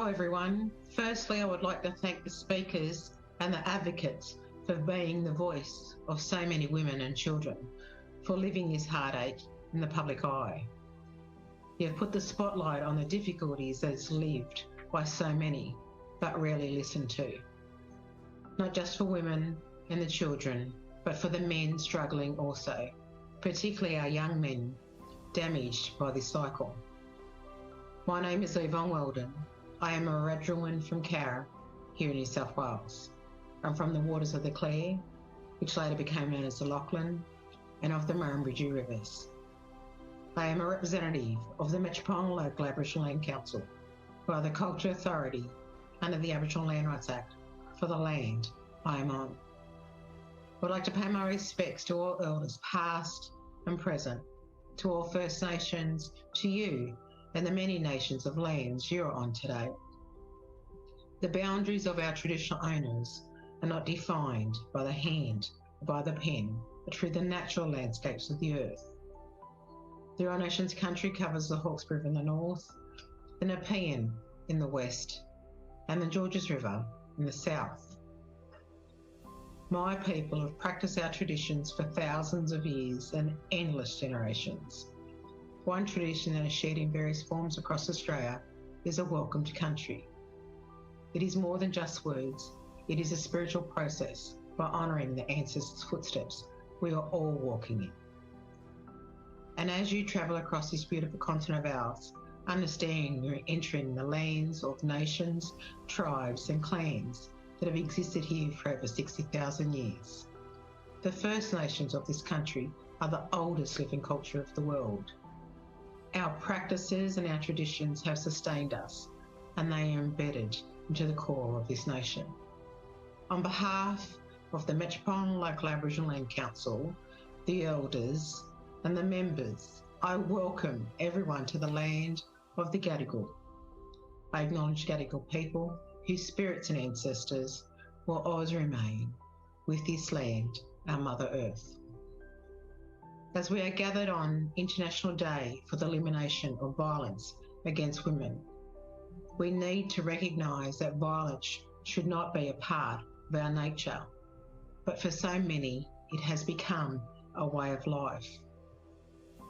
Hello everyone. Firstly, I would like to thank the speakers and the advocates for being the voice of so many women and children, for living this heartache in the public eye. You have put the spotlight on the difficulties that's lived by so many, but rarely listened to. Not just for women and the children, but for the men struggling also, particularly our young men damaged by this cycle. My name is Yvonne Weldon. I am a Wiradjuri woman from Cowra, here in New South Wales. I'm from the waters of the Clare, which later became known as the Lachlan, and of the Murrumbidgee rivers. I am a representative of the Metropolitan Local Aboriginal Land Council, who are the culture authority under the Aboriginal Land Rights Act for the land I am on. I would like to pay my respects to all elders past and present, to all First Nations, to you and the many nations of lands you're on today. The boundaries of our traditional owners are not defined by the hand or by the pen, but through the natural landscapes of the earth. The Eora Nation's country covers the Hawkesbury River in the north, the Nepean in the west, and the Georges River in the south. My people have practiced our traditions for thousands of years and endless generations. One tradition that is shared in various forms across Australia is a welcome to country. It is more than just words. It is a spiritual process by honouring the ancestors' footsteps we are all walking in. And as you travel across this beautiful continent of ours, understanding you're entering the lands of nations, tribes and clans that have existed here for over 60,000 years. The First Nations of this country are the oldest living culture of the world. Our practices and our traditions have sustained us, and they are embedded into the core of this nation. On behalf of the Metropolitan Local Aboriginal Land Council, the elders and the members, I welcome everyone to the land of the Gadigal. I acknowledge Gadigal people whose spirits and ancestors will always remain with this land, our Mother Earth. As we are gathered on International Day for the Elimination of Violence against Women, we need to recognise that violence should not be a part of our nature, but for so many, it has become a way of life.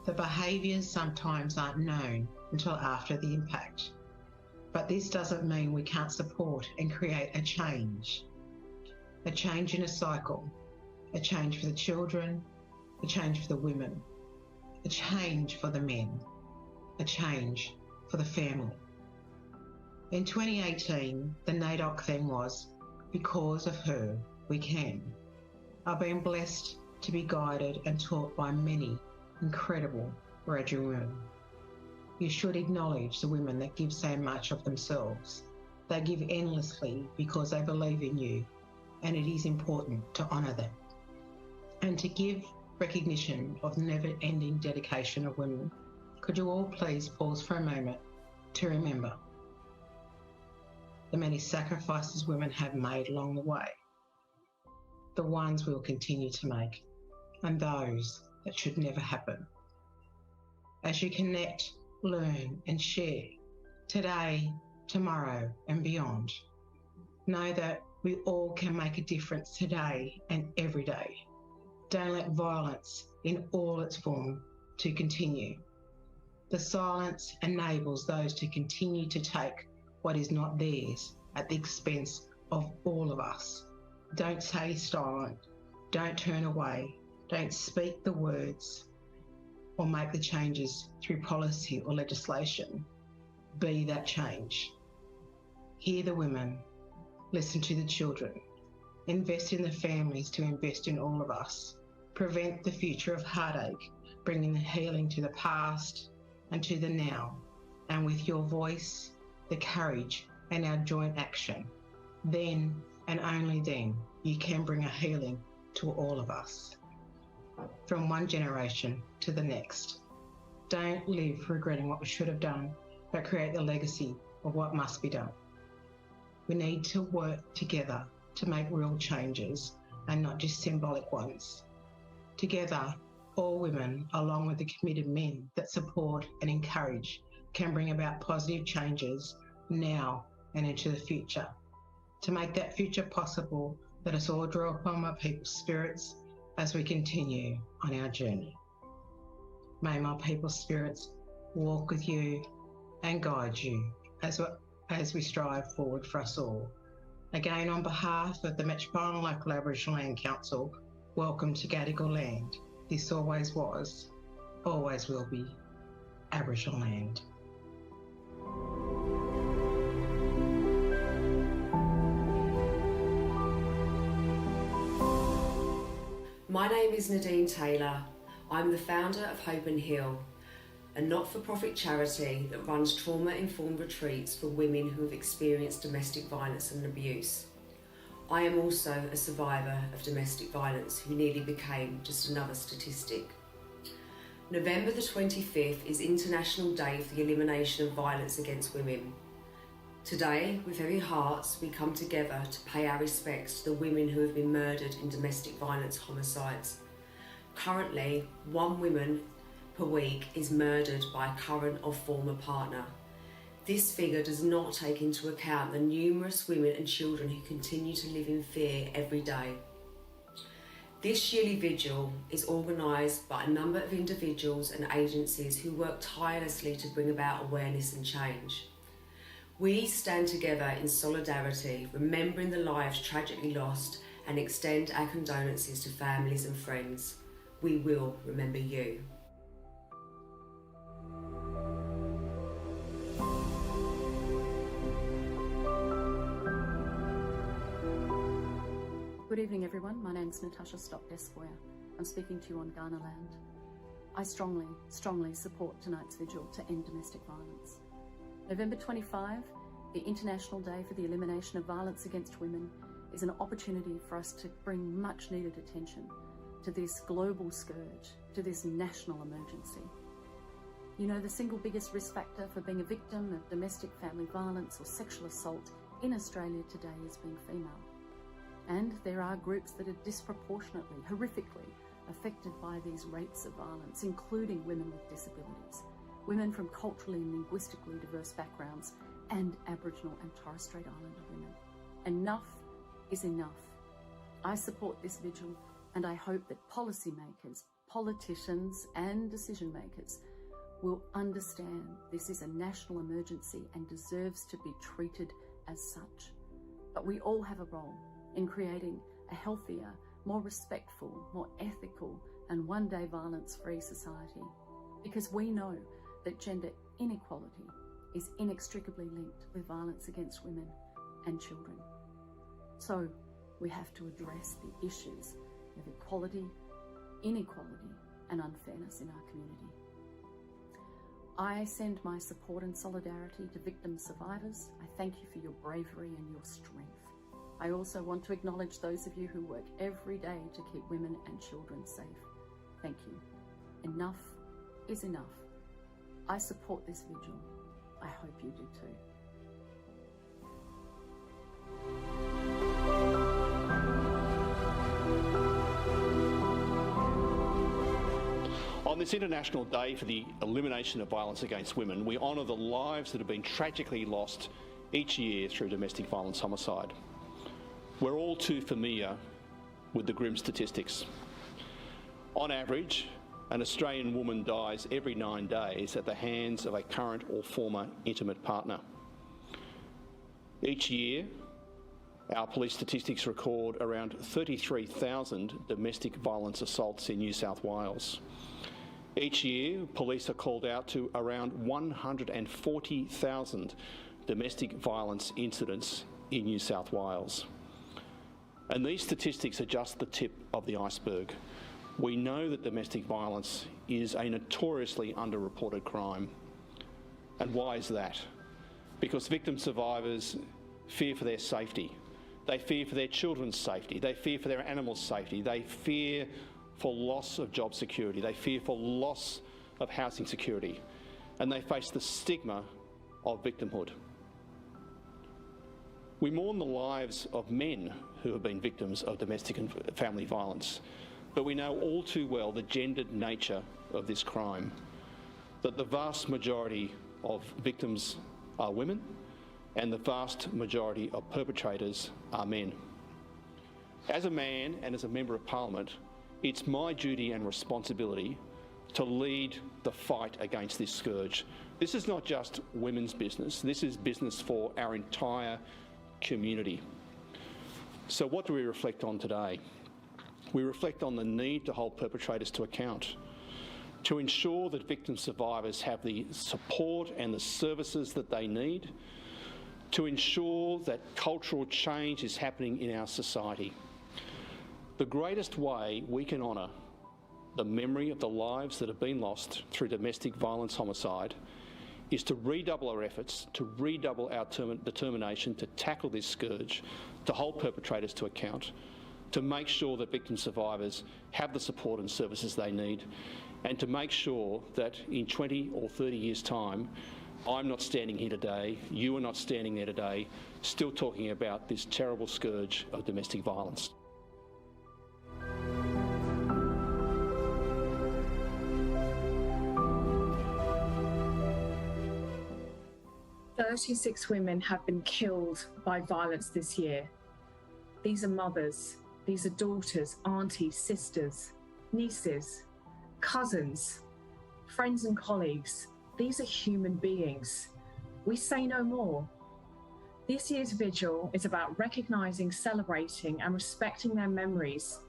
The behaviours sometimes aren't known until after the impact, but this doesn't mean we can't support and create a change in a cycle, a change for the children, a change for the women, a change for the men, a change for the family. In 2018, the NAIDOC theme was, "Because of her, we can." I've been blessed to be guided and taught by many incredible Wiradjuri women. You should acknowledge the women that give so much of themselves. They give endlessly because they believe in you, and it is important to honour them. And to give recognition of the never-ending dedication of women, could you all please pause for a moment to remember the many sacrifices women have made along the way, the ones we will continue to make, and those that should never happen. As you connect, learn and share today, tomorrow and beyond, know that we all can make a difference today and every day. Don't let violence in all its form to continue. The silence enables those to continue to take what is not theirs at the expense of all of us. Don't stay silent. Don't turn away. Don't speak the words or make the changes through policy or legislation. Be that change. Hear the women. Listen to the children. Invest in the families to invest in all of us. Prevent the future of heartache, bringing the healing to the past and to the now. And with your voice, the courage and our joint action, then and only then you can bring a healing to all of us. From one generation to the next. Don't live regretting what we should have done, but create the legacy of what must be done. We need to work together to make real changes and not just symbolic ones. Together, all women, along with the committed men that support and encourage, can bring about positive changes now and into the future. To make that future possible, let us all draw upon my people's spirits as we continue on our journey. May my people's spirits walk with you and guide you as we strive forward for us all. Again, on behalf of the Metropolitan Local Aboriginal Land Council, welcome to Gadigal land. This always was, always will be, Aboriginal land. My name is Nadine Taylor. I'm the founder of Hope and Heal, a not-for-profit charity that runs trauma-informed retreats for women who have experienced domestic violence and abuse. I am also a survivor of domestic violence who nearly became just another statistic. November the 25th is International Day for the Elimination of Violence Against Women. Today, with heavy hearts, we come together to pay our respects to the women who have been murdered in domestic violence homicides. Currently, 1 woman per week is murdered by a current or former partner. This figure does not take into account the numerous women and children who continue to live in fear every day. This yearly vigil is organised by a number of individuals and agencies who work tirelessly to bring about awareness and change. We stand together in solidarity, remembering the lives tragically lost, and extend our condolences to families and friends. We will remember you. Good evening, everyone. My name's Natasha Stock-Despoir. I'm speaking to you on Kaurna land. I strongly support tonight's vigil to end domestic violence. November 25, the International Day for the Elimination of Violence Against Women, is an opportunity for us to bring much needed attention to this global scourge, to this national emergency. You know, the single biggest risk factor for being a victim of domestic family violence or sexual assault in Australia today is being female. And there are groups that are disproportionately, horrifically affected by these rates of violence, including women with disabilities, women from culturally and linguistically diverse backgrounds, and Aboriginal and Torres Strait Islander women. Enough is enough. I support this vigil, and I hope that policymakers, politicians, and decision makers will understand this is a national emergency and deserves to be treated as such. But we all have a role in creating a healthier, more respectful, more ethical, and one-day violence-free society, because we know that gender inequality is inextricably linked with violence against women and children. So we have to address the issues of equality, inequality, and unfairness in our community. I send my support and solidarity to victim survivors. I thank you for your bravery and your strength. I also want to acknowledge those of you who work every day to keep women and children safe. Thank you. Enough is enough. I support this vigil. I hope you do too. On this International Day for the Elimination of Violence Against Women, we honour the lives that have been tragically lost each year through domestic violence homicide. We're all too familiar with the grim statistics. On average, an Australian woman dies every 9 days at the hands of a current or former intimate partner. Each year, our police statistics record around 33,000 domestic violence assaults in New South Wales. Each year, police are called out to around 140,000 domestic violence incidents in New South Wales. And these statistics are just the tip of the iceberg. We know that domestic violence is a notoriously underreported crime. And why is that? Because victim survivors fear for their safety. They fear for their children's safety. They fear for their animals' safety. They fear for loss of job security. They fear for loss of housing security. And they face the stigma of victimhood. We mourn the lives of men who have been victims of domestic and family violence, but we know all too well the gendered nature of this crime, that the vast majority of victims are women, and the vast majority of perpetrators are men. As a man and as a Member of Parliament, it's my duty and responsibility to lead the fight against this scourge. This is not just women's business, this is business for our entire community. So what do we reflect on today? We reflect on the need to hold perpetrators to account, to ensure that victim survivors have the support and the services that they need, to ensure that cultural change is happening in our society. The greatest way we can honour the memory of the lives that have been lost through domestic violence homicide is to redouble our efforts, to redouble our determination to tackle this scourge, to hold perpetrators to account, to make sure that victim survivors have the support and services they need, and to make sure that in 20 or 30 years' time, I'm not standing here today, you are not standing there today, still talking about this terrible scourge of domestic violence. 36 women have been killed by violence this year. These are mothers, these are daughters, aunties, sisters, nieces, cousins, friends and colleagues. These are human beings. We say no more. This year's Vigil is about recognising, celebrating and respecting their memories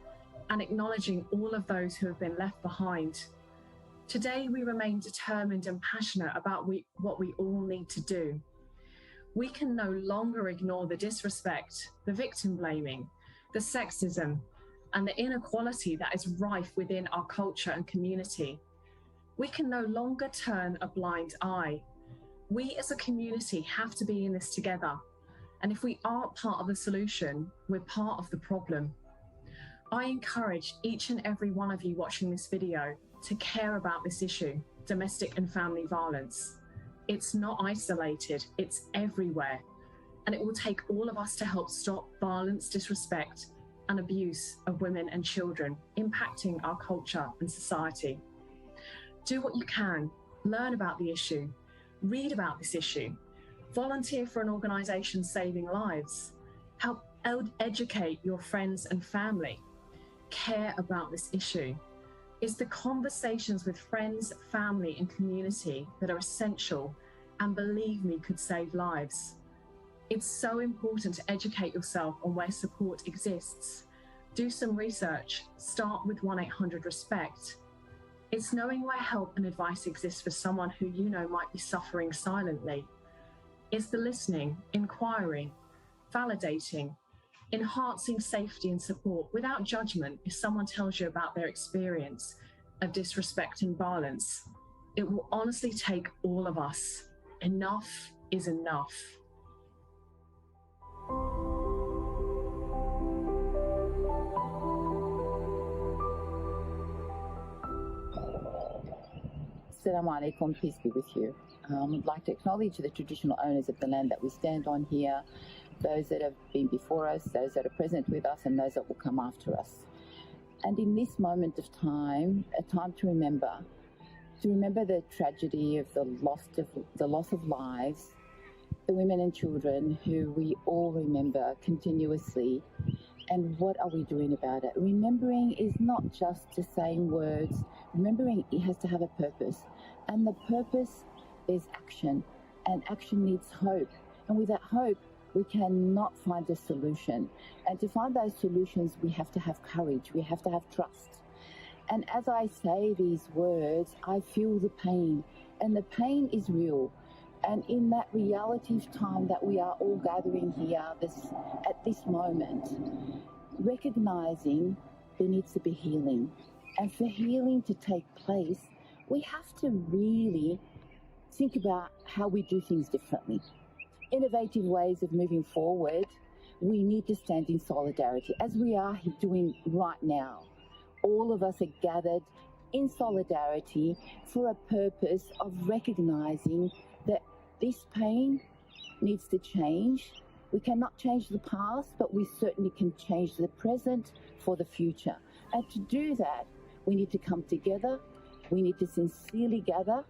and acknowledging all of those who have been left behind. Today, we remain determined and passionate about what we all need to do. We can no longer ignore the disrespect, the victim blaming, the sexism, and the inequality that is rife within our culture and community. We can no longer turn a blind eye. We as a community have to be in this together. And if we aren't part of the solution, we're part of the problem. I encourage each and every one of you watching this video to care about this issue, domestic and family violence. It's not isolated, it's everywhere. And it will take all of us to help stop violence, disrespect, and abuse of women and children impacting our culture and society. Do what you can, learn about the issue, read about this issue, volunteer for an organisation saving lives, help educate your friends and family, care about this issue. It's the conversations with friends, family and community that are essential and, believe me, could save lives. It's so important to educate yourself on where support exists. Do some research, start with 1-800-RESPECT. It's knowing where help and advice exists for someone who you know might be suffering silently. It's the listening, inquiring, validating, enhancing safety and support without judgment if someone tells you about their experience of disrespect and violence. It will honestly take all of us. Enough is enough. Assalamu alaikum, peace be with you. I'd like to acknowledge the traditional owners of the land that we stand on here, those that have been before us, those that are present with us, and those that will come after us. And in this moment of time, a time to remember the tragedy of the loss of lives, the women and children who we all remember continuously. And what are we doing about it? Remembering is not just to saying words. Remembering, it has to have a purpose. And the purpose is action. And action needs hope. And with that hope, we cannot find a solution. And to find those solutions, we have to have courage. We have to have trust. And as I say these words, I feel the pain. And the pain is real. And in that reality of time that we are all gathering here at this moment, recognizing there needs to be healing. And for healing to take place, we have to really think about how we do things differently. Innovative ways of moving forward, we need to stand in solidarity, as we are doing right now. All of us are gathered in solidarity for a purpose of recognizing that this pain needs to change. We cannot change the past, but we certainly can change the present for the future. And to do that, we need to come together. We need to sincerely gather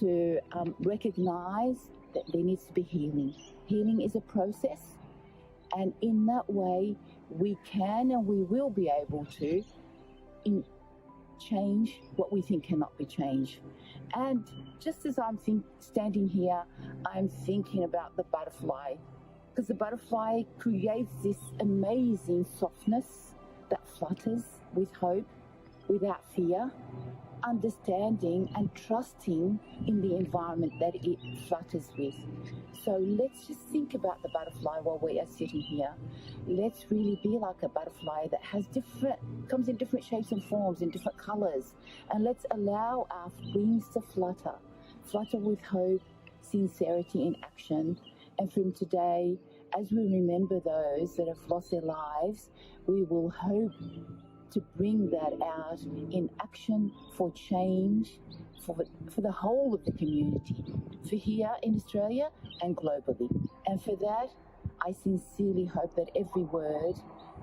to recognize that there needs to be healing. Healing is a process, and in that way, we can and we will be able to change what we think cannot be changed. And just as I'm standing here, I'm thinking about the butterfly, because the butterfly creates this amazing softness that flutters with hope, without fear, understanding and trusting in the environment that it flutters with. So let's just think about the butterfly while we are sitting here. Let's really be like a butterfly that comes in different shapes and forms, in different colors. And let's allow our wings to flutter with hope, sincerity and action. And from today, as we remember those that have lost their lives, we will hope to bring that out in action for change, for the whole of the community, for here in Australia and globally. And for that, I sincerely hope that every word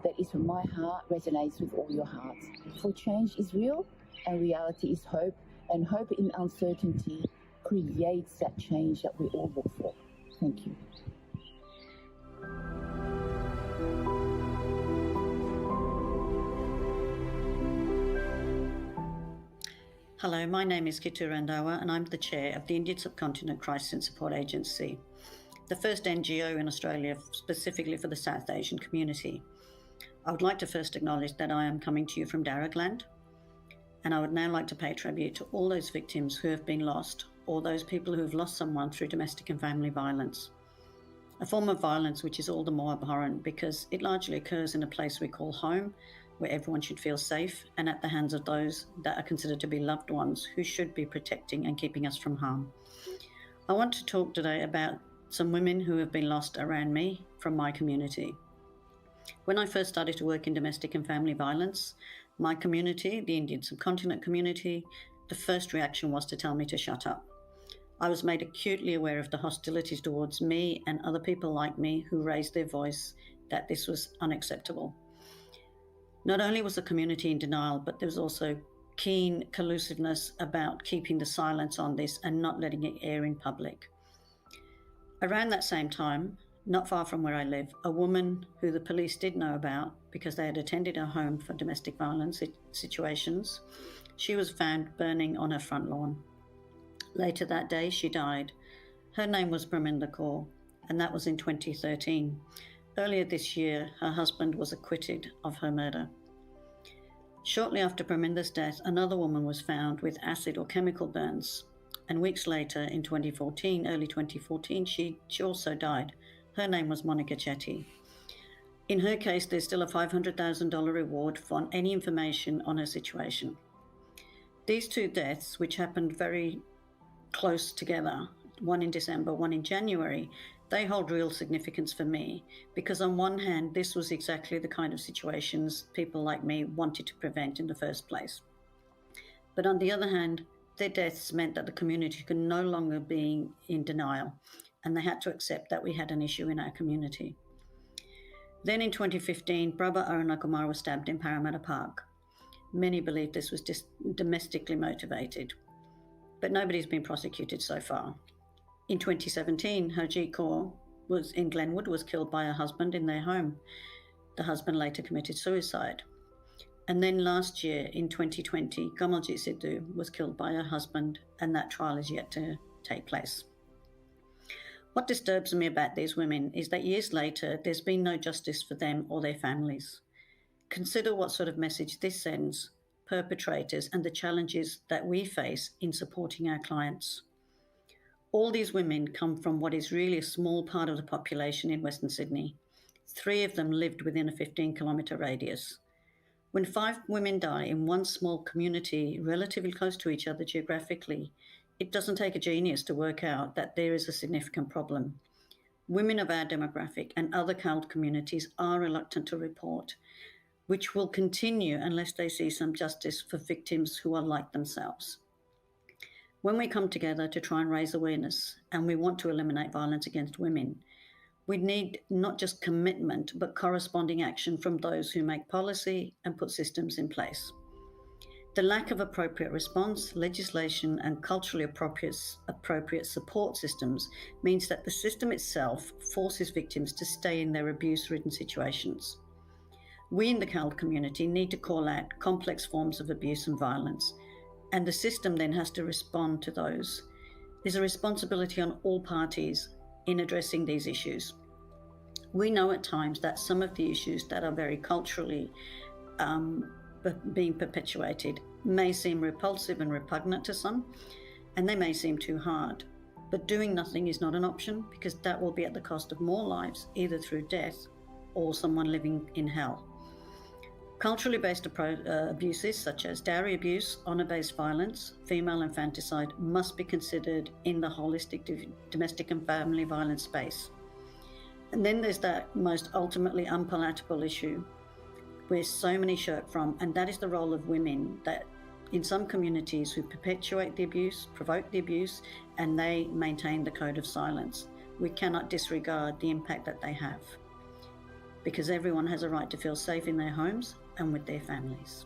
that is from my heart resonates with all your hearts. For change is real and reality is hope, and hope in uncertainty creates that change that we all look for. Thank you. Hello, my name is Kitu Randawa and I'm the chair of the Indian Subcontinent Crisis and Support Agency, the first NGO in Australia specifically for the South Asian community. I would like to first acknowledge that I am coming to you from Darragh land, and I would now like to pay tribute to all those victims who have been lost, or those people who have lost someone through domestic and family violence. A form of violence which is all the more abhorrent because it largely occurs in a place we call home, where everyone should feel safe, and at the hands of those that are considered to be loved ones who should be protecting and keeping us from harm. I want to talk today about some women who have been lost around me from my community. When I first started to work in domestic and family violence, my community, the Indian subcontinent community, the first reaction was to tell me to shut up. I was made acutely aware of the hostilities towards me and other people like me who raised their voice that this was unacceptable. Not only was the community in denial, but there was also keen collusiveness about keeping the silence on this and not letting it air in public. Around that same time, not far from where I live, a woman who the police did know about because they had attended her home for domestic violence situations, she was found burning on her front lawn. Later that day, she died. Her name was Jasmeen Kaur, and that was in 2013. Earlier this year, her husband was acquitted of her murder. Shortly after Jasmeen's death, another woman was found with acid or chemical burns, and weeks later, in early 2014, she also died. Her name was Monica Chetty. In her case, there's still a $500,000 reward for any information on her situation. These two deaths, which happened very close together, one in December, one in January, they hold real significance for me because on one hand, this was exactly the kind of situations people like me wanted to prevent in the first place. But on the other hand, their deaths meant that the community could no longer be in denial, and they had to accept that we had an issue in our community. Then in 2015, Prabha Arunakumar was stabbed in Parramatta Park. Many believe this was domestically motivated, but nobody's been prosecuted so far. In 2017, Harjeet Kaur in Glenwood was killed by her husband in their home. The husband later committed suicide. And then last year, in 2020, Kamaljit Sidhu was killed by her husband, and that trial is yet to take place. What disturbs me about these women is that years later, there's been no justice for them or their families. Consider what sort of message this sends perpetrators and the challenges that we face in supporting our clients. All these women come from what is really a small part of the population in Western Sydney. 3 of them lived within a 15-kilometre radius. When 5 women die in one small community relatively close to each other geographically, it doesn't take a genius to work out that there is a significant problem. Women of our demographic and other CALD communities are reluctant to report, which will continue unless they see some justice for victims who are like themselves. When we come together to try and raise awareness and we want to eliminate violence against women, we need not just commitment, but corresponding action from those who make policy and put systems in place. The lack of appropriate response, legislation, and culturally appropriate support systems means that the system itself forces victims to stay in their abuse-ridden situations. We in the CAL community need to call out complex forms of abuse and violence, and the system then has to respond to those. There's a responsibility on all parties in addressing these issues. We know at times that some of the issues that are very culturally being perpetuated may seem repulsive and repugnant to some, and they may seem too hard. But doing nothing is not an option, because that will be at the cost of more lives, either through death or someone living in hell. Culturally based abuses such as dowry abuse, honour-based violence, female infanticide must be considered in the holistic domestic and family violence space. And then there's that most ultimately unpalatable issue where so many shirk from, and that is the role of women that in some communities who perpetuate the abuse, provoke the abuse, and they maintain the code of silence. We cannot disregard the impact that they have, because everyone has a right to feel safe in their homes and with their families.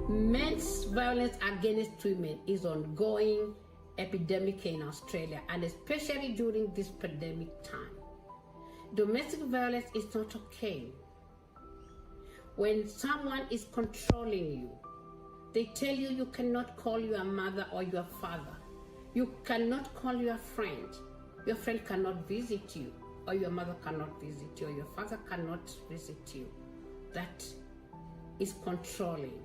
Men's violence against women is ongoing epidemic in Australia, and especially during this pandemic time. Domestic violence is not okay. When someone is controlling you, they tell you you cannot call your mother or your father. You cannot call your friend. Your friend cannot visit you, or your mother cannot visit you, or your father cannot visit you. That is controlling.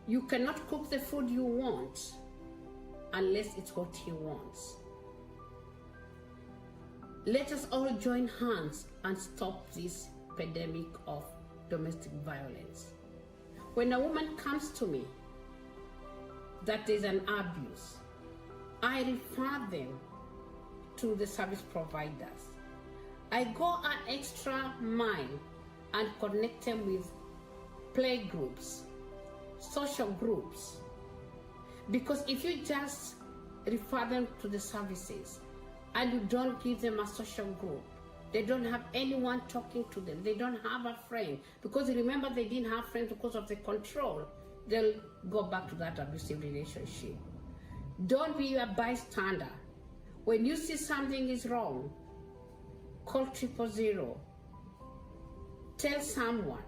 You cannot cook the food you want unless it's what he wants. Let us all join hands and stop this pandemic of domestic violence. When a woman comes to me that there's an abuse, I refer them to the service providers. I go an extra mile and connect them with play groups, social groups. Because if you just refer them to the services and you don't give them a social group, they don't have anyone talking to them, they don't have a friend. Because remember, they didn't have friends because of the control. They'll go back to that abusive relationship. Don't be a bystander. When you see something is wrong, call 000. Tell someone.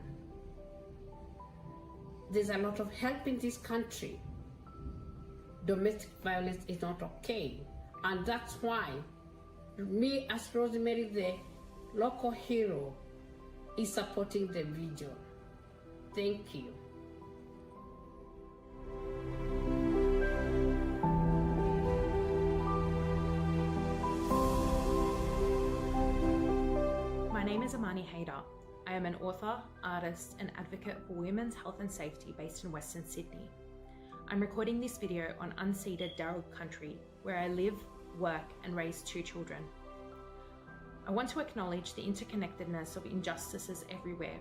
There's a lot of help in this country. Domestic violence is not okay. And that's why me as Rosemary, the local hero, is supporting the Vigil. Thank you. My name is Amani Haider. I am an author, artist, and advocate for women's health and safety based in Western Sydney. I'm recording this video on unceded Darragh country, where I live, work, and raise 2 children. I want to acknowledge the interconnectedness of injustices everywhere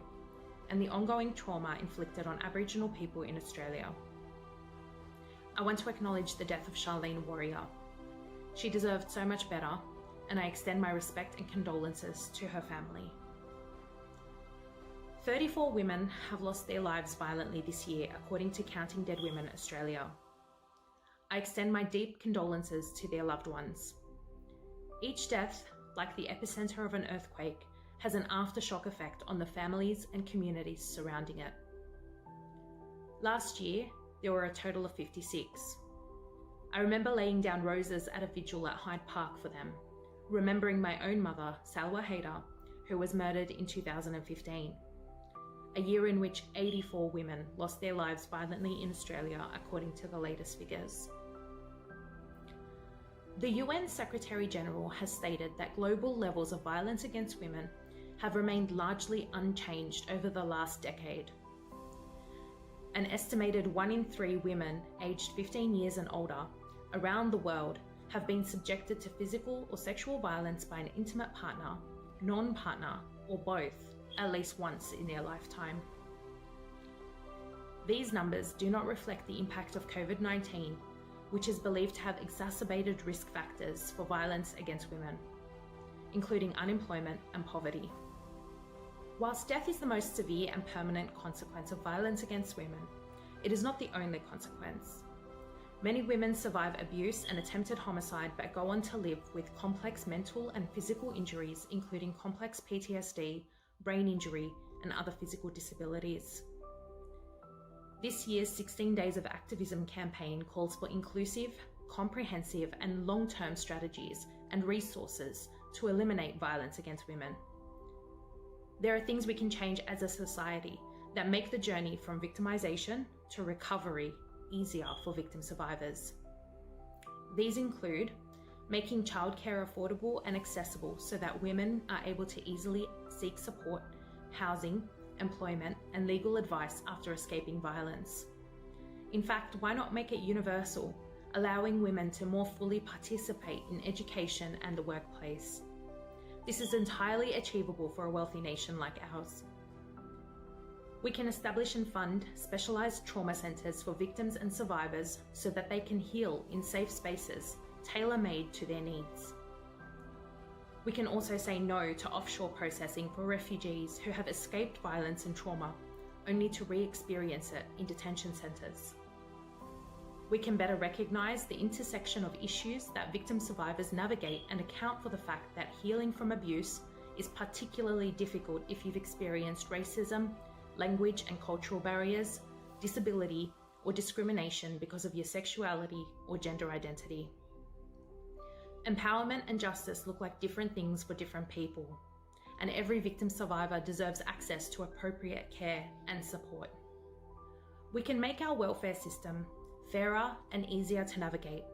and the ongoing trauma inflicted on Aboriginal people in Australia. I want to acknowledge the death of Charlene Warrior. She deserved so much better, and I extend my respect and condolences to her family. 34 women have lost their lives violently this year, according to Counting Dead Women Australia. I extend my deep condolences to their loved ones. Each death, like the epicenter of an earthquake, has an aftershock effect on the families and communities surrounding it. Last year, there were a total of 56. I remember laying down roses at a vigil at Hyde Park for them, remembering my own mother, Salwa Haider, who was murdered in 2015. A year in which 84 women lost their lives violently in Australia, according to the latest figures. The UN Secretary General has stated that global levels of violence against women have remained largely unchanged over the last decade. An estimated 1 in 3 women aged 15 years and older around the world have been subjected to physical or sexual violence by an intimate partner, non-partner, or both, at least once in their lifetime. These numbers do not reflect the impact of COVID-19, which is believed to have exacerbated risk factors for violence against women, including unemployment and poverty. Whilst death is the most severe and permanent consequence of violence against women, it is not the only consequence. Many women survive abuse and attempted homicide but go on to live with complex mental and physical injuries, including complex PTSD, brain injury, and other physical disabilities. This year's 16 Days of Activism campaign calls for inclusive, comprehensive, and long-term strategies and resources to eliminate violence against women. There are things we can change as a society that make the journey from victimization to recovery easier for victim survivors. These include making childcare affordable and accessible so that women are able to easily seek support, housing, employment, and legal advice after escaping violence. In fact, why not make it universal, allowing women to more fully participate in education and the workplace? This is entirely achievable for a wealthy nation like ours. We can establish and fund specialised trauma centres for victims and survivors so that they can heal in safe spaces, tailor-made to their needs. We can also say no to offshore processing for refugees who have escaped violence and trauma, only to re-experience it in detention centres. We can better recognise the intersection of issues that victim survivors navigate and account for the fact that healing from abuse is particularly difficult if you've experienced racism, language and cultural barriers, disability, or discrimination because of your sexuality or gender identity. Empowerment and justice look like different things for different people, and every victim survivor deserves access to appropriate care and support. We can make our welfare system fairer and easier to navigate.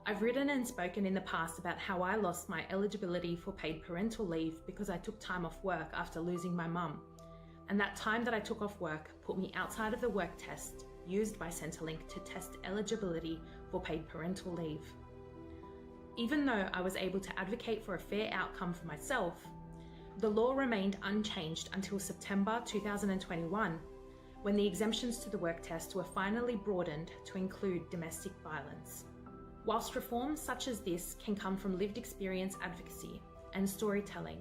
I've written and spoken in the past about how I lost my eligibility for paid parental leave because I took time off work after losing my mum, and that time that I took off work put me outside of the work test used by Centrelink to test eligibility for paid parental leave. Even though I was able to advocate for a fair outcome for myself, the law remained unchanged until September 2021, when the exemptions to the work test were finally broadened to include domestic violence. Whilst reforms such as this can come from lived experience advocacy and storytelling,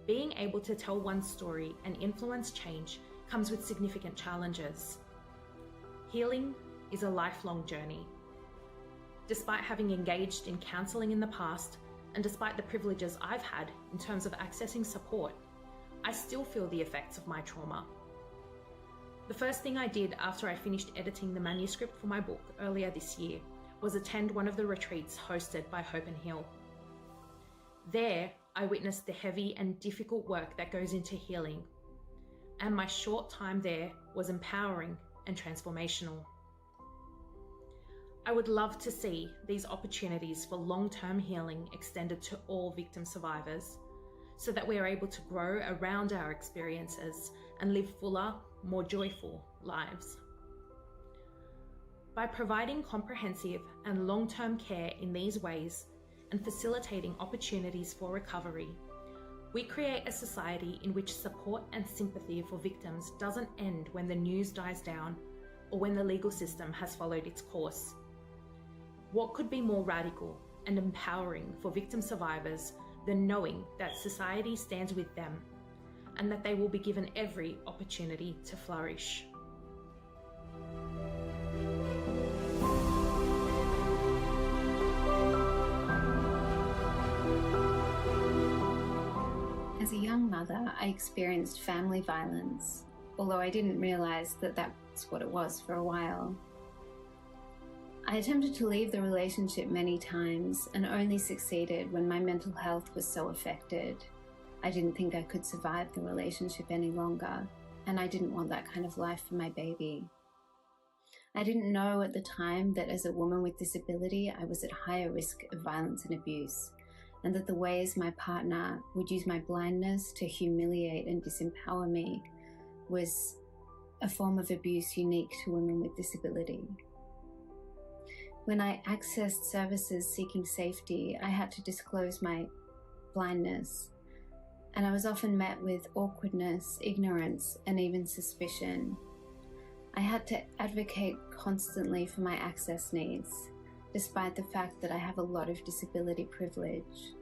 being able to tell one's story and influence change comes with significant challenges. Healing is a lifelong journey. Despite having engaged in counselling in the past, and despite the privileges I've had in terms of accessing support, I still feel the effects of my trauma. The first thing I did after I finished editing the manuscript for my book earlier this year was attend one of the retreats hosted by Hope and Heal. There, I witnessed the heavy and difficult work that goes into healing, and my short time there was empowering and transformational. I would love to see these opportunities for long-term healing extended to all victim survivors, so that we are able to grow around our experiences and live fuller, more joyful lives. By providing comprehensive and long-term care in these ways and facilitating opportunities for recovery, we create a society in which support and sympathy for victims doesn't end when the news dies down or when the legal system has followed its course. What could be more radical and empowering for victim survivors than knowing that society stands with them and that they will be given every opportunity to flourish? As a young mother, I experienced family violence, although I didn't realise that that's what it was for a while. I attempted to leave the relationship many times and only succeeded when my mental health was so affected. I didn't think I could survive the relationship any longer, and I didn't want that kind of life for my baby. I didn't know at the time that as a woman with disability, I was at higher risk of violence and abuse, and that the ways my partner would use my blindness to humiliate and disempower me was a form of abuse unique to women with disability. When I accessed services seeking safety, I had to disclose my blindness, and I was often met with awkwardness, ignorance, and even suspicion. I had to advocate constantly for my access needs, despite the fact that I have a lot of disability privilege.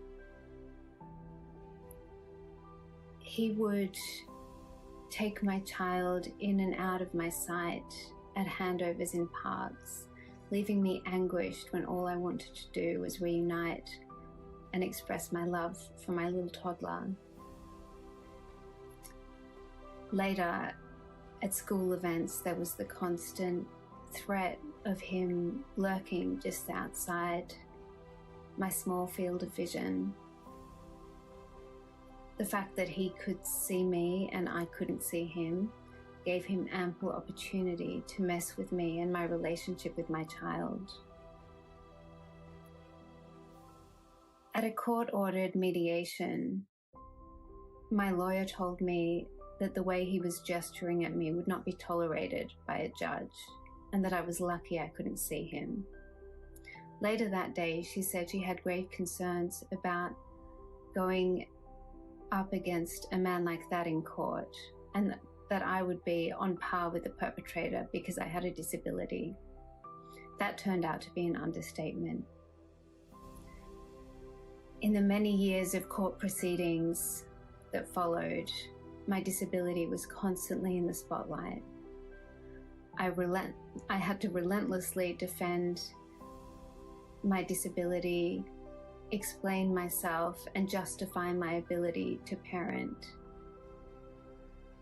He would take my child in and out of my sight at handovers in parks, leaving me anguished when all I wanted to do was reunite and express my love for my little toddler. Later, at school events, there was the constant threat of him lurking just outside my small field of vision. The fact that he could see me and I couldn't see him gave him ample opportunity to mess with me and my relationship with my child. At a court-ordered mediation, my lawyer told me that the way he was gesturing at me would not be tolerated by a judge, and that I was lucky I couldn't see him. Later that day, she said she had grave concerns about going up against a man like that in court, and that I would be on par with the perpetrator because I had a disability. That turned out to be an understatement. In the many years of court proceedings that followed, my disability was constantly in the spotlight. I had to relentlessly defend my disability, explain myself, and justify my ability to parent.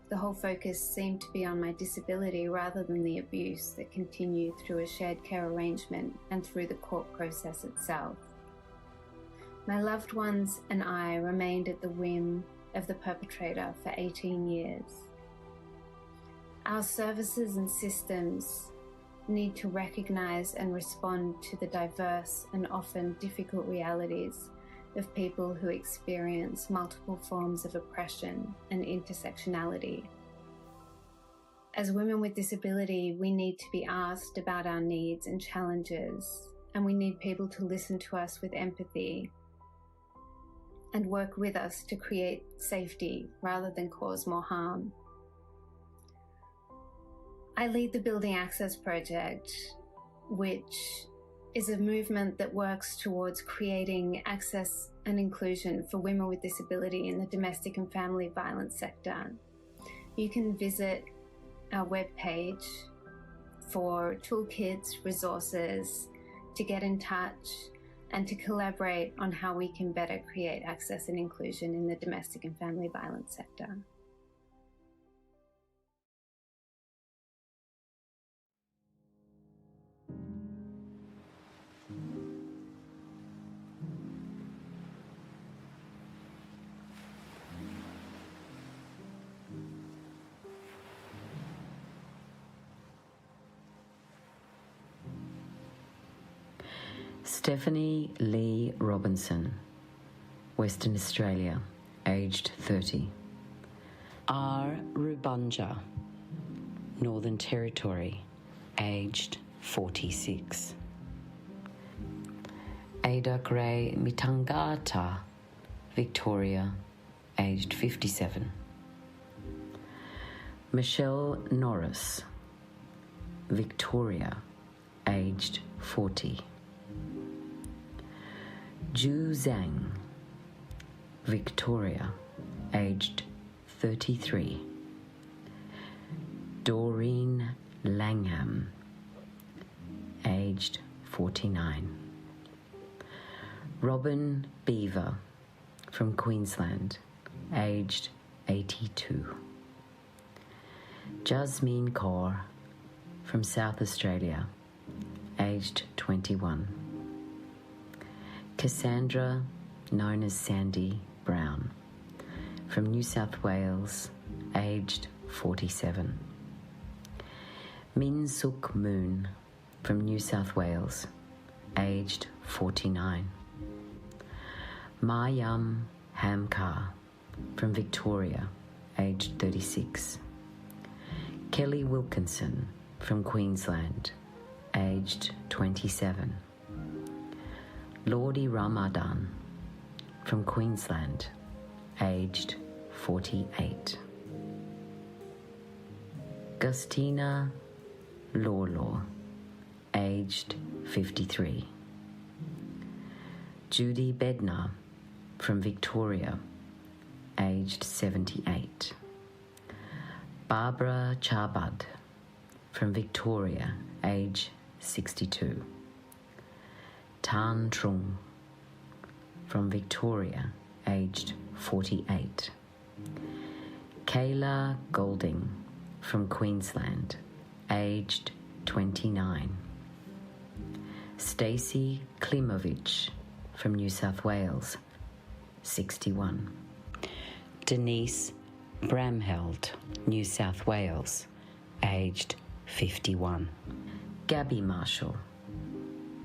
The whole focus seemed to be on my disability rather than the abuse that continued through a shared care arrangement and through the court process itself. My loved ones and I remained at the whim of the perpetrator for 18 years. Our services and systems need to recognize and respond to the diverse and often difficult realities of people who experience multiple forms of oppression and intersectionality. As women with disability, we need to be asked about our needs and challenges, and we need people to listen to us with empathy and work with us to create safety rather than cause more harm. I lead the Building Access Project, which is a movement that works towards creating access and inclusion for women with disability in the domestic and family violence sector. You can visit our webpage for toolkits, resources, to get in touch, and to collaborate on how we can better create access and inclusion in the domestic and family violence sector. Stephanie Lee Robinson, Western Australia, aged 30. R. Rubunja, Northern Territory, aged 46. Ada Gray Mitangata, Victoria, aged 57. Michell Norris, Victoria, aged 40. Ju Zhang, Victoria, aged 33. Doreen Langham, aged 49. Robyn Beever, from Queensland, aged 82. Jasmeen Kaur, from South Australia, aged 21. Cassandra, known as Sandy Brown, from New South Wales, aged 47. Min Sook Moon, from New South Wales, aged 49. Maryam Hamka, from Victoria, aged 36. Kelly Wilkinson, from Queensland, aged 27. Lordy Ramadan, from Queensland, aged 48. Giustina Lawlor, aged 53. Judy Bednar from Victoria, aged 78. Barbara Chabaud from Victoria, age 62. Thanh Truong from Victoria, aged 48. Kayla Golding from Queensland, aged 29. Stacey Klimovitch from New South Wales, 61. Denise Brameld, New South Wales, aged 51. Gabbie Marshall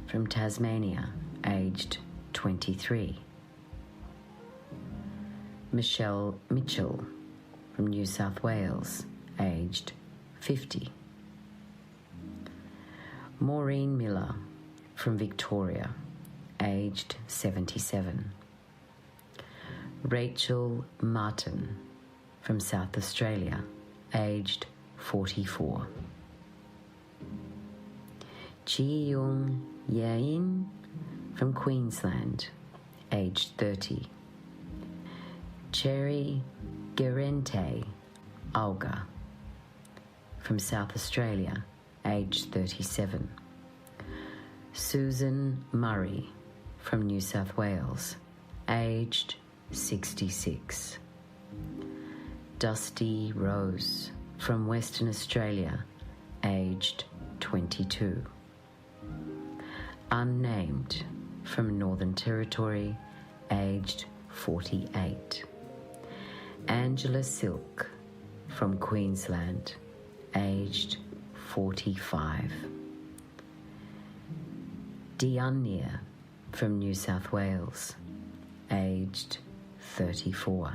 from Tasmania, aged 23. Michell from New South Wales, aged 50. Maureen Miller from Victoria, aged 77. Rachel Martin from South Australia, aged 44. Chi-Yung Yain from Queensland, aged 30. Cherry Gerente Ogar from South Australia, aged 37. Susan Murray from New South Wales, aged 66. Dusty Rose from Western Australia, aged 22. Unnamed from Northern Territory, aged 48. Angela Silk from Queensland, aged 45. Dee Annear from New South Wales, aged 34.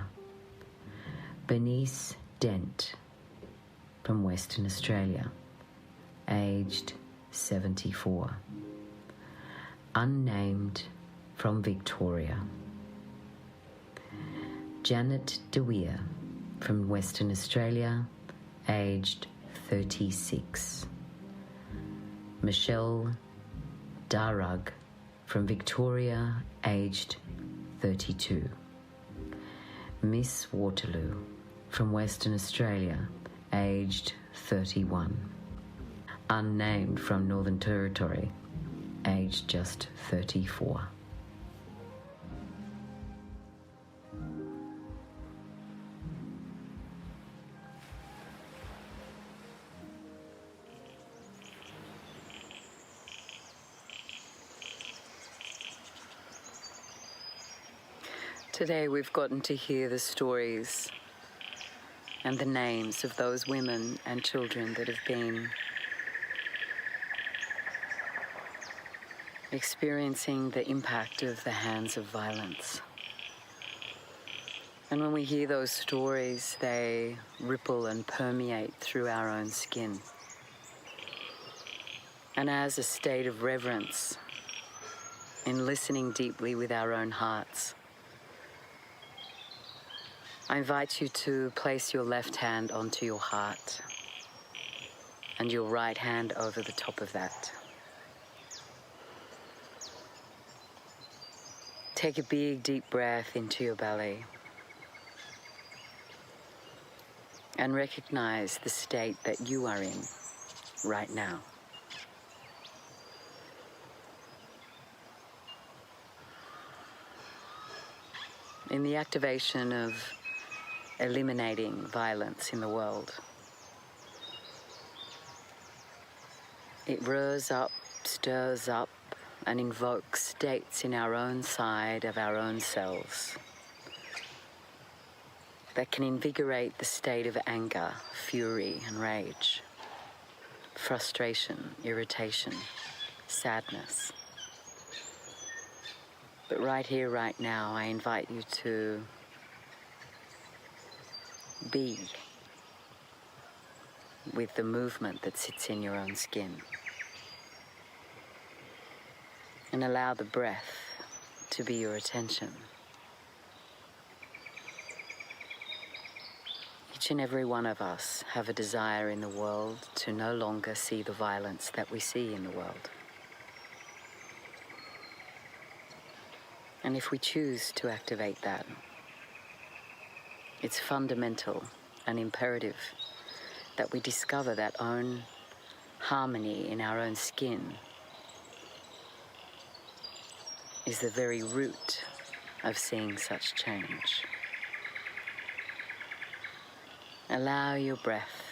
Bernice Dent from Western Australia, aged 74. Unnamed from Victoria. Janet Dweh from Western Australia, aged 36. Michell Darragh from Victoria, aged 32. Miss Waterloo from Western Australia, aged 31. Unnamed from Northern Territory, aged just 34. Today we've gotten to hear the stories and the names of those women and children that have been experiencing the impact of the hands of violence. And when we hear those stories, they ripple and permeate through our own skin. And as a state of reverence, in listening deeply with our own hearts, I invite you to place your left hand onto your heart and your right hand over the top of that. Take a big, deep breath into your belly and recognize the state that you are in right now. In the activation of eliminating violence in the world, it rose up, stirs up, and invokes states in our own side of our own selves that can invigorate the state of anger, fury, and rage, frustration, irritation, sadness. But right here, right now, I invite you to be with the movement that sits in your own skin. And allow the breath to be your attention. Each and every one of us have a desire in the world to no longer see the violence that we see in the world. And if we choose to activate that, it's fundamental and imperative that we discover that own harmony in our own skin is the very root of seeing such change. Allow your breath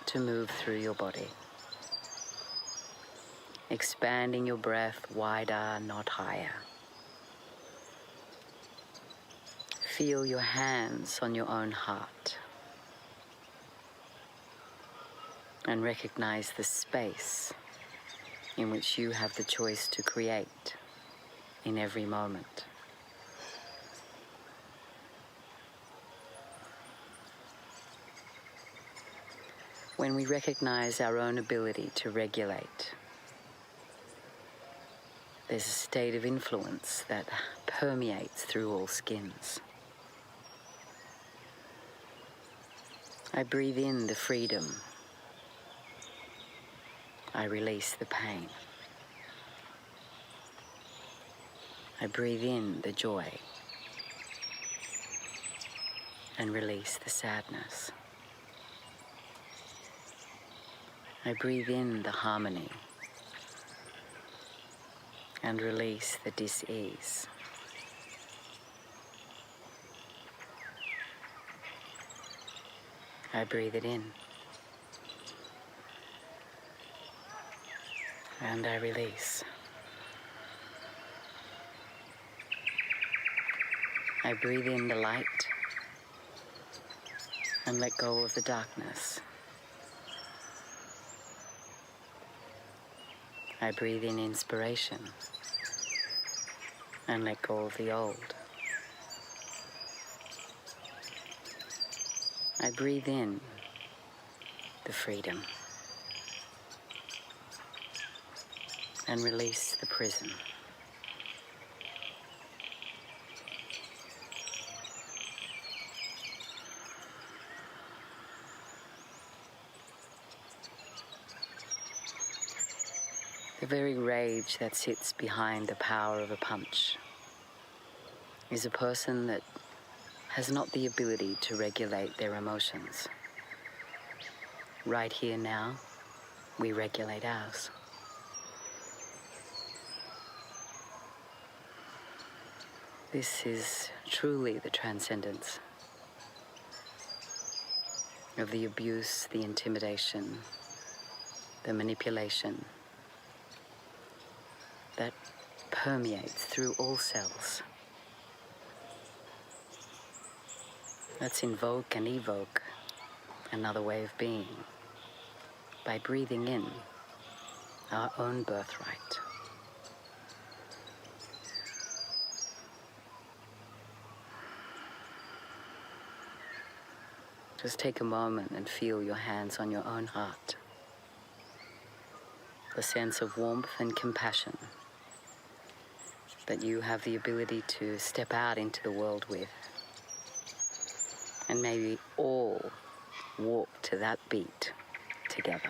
to move through your body, expanding your breath wider, not higher. Feel your hands on your own heart and recognize the space in which you have the choice to create in every moment. When we recognize our own ability to regulate, there's a state of influence that permeates through all skins. I breathe in the freedom. I release the pain. I breathe in the joy and release the sadness. I breathe in the harmony and release the dis-ease. I breathe it in and I release. I breathe in the light and let go of the darkness. I breathe in inspiration and let go of the old. I breathe in the freedom and release the prison. The very rage that sits behind the power of a punch is a person that has not the ability to regulate their emotions. Right here now, we regulate ours. This is truly the transcendence of the abuse, the intimidation, the manipulation that permeates through all cells. Let's invoke and evoke another way of being by breathing in our own birthright. Just take a moment and feel your hands on your own heart. The sense of warmth and compassion that you have the ability to step out into the world with. And maybe all walk to that beat together.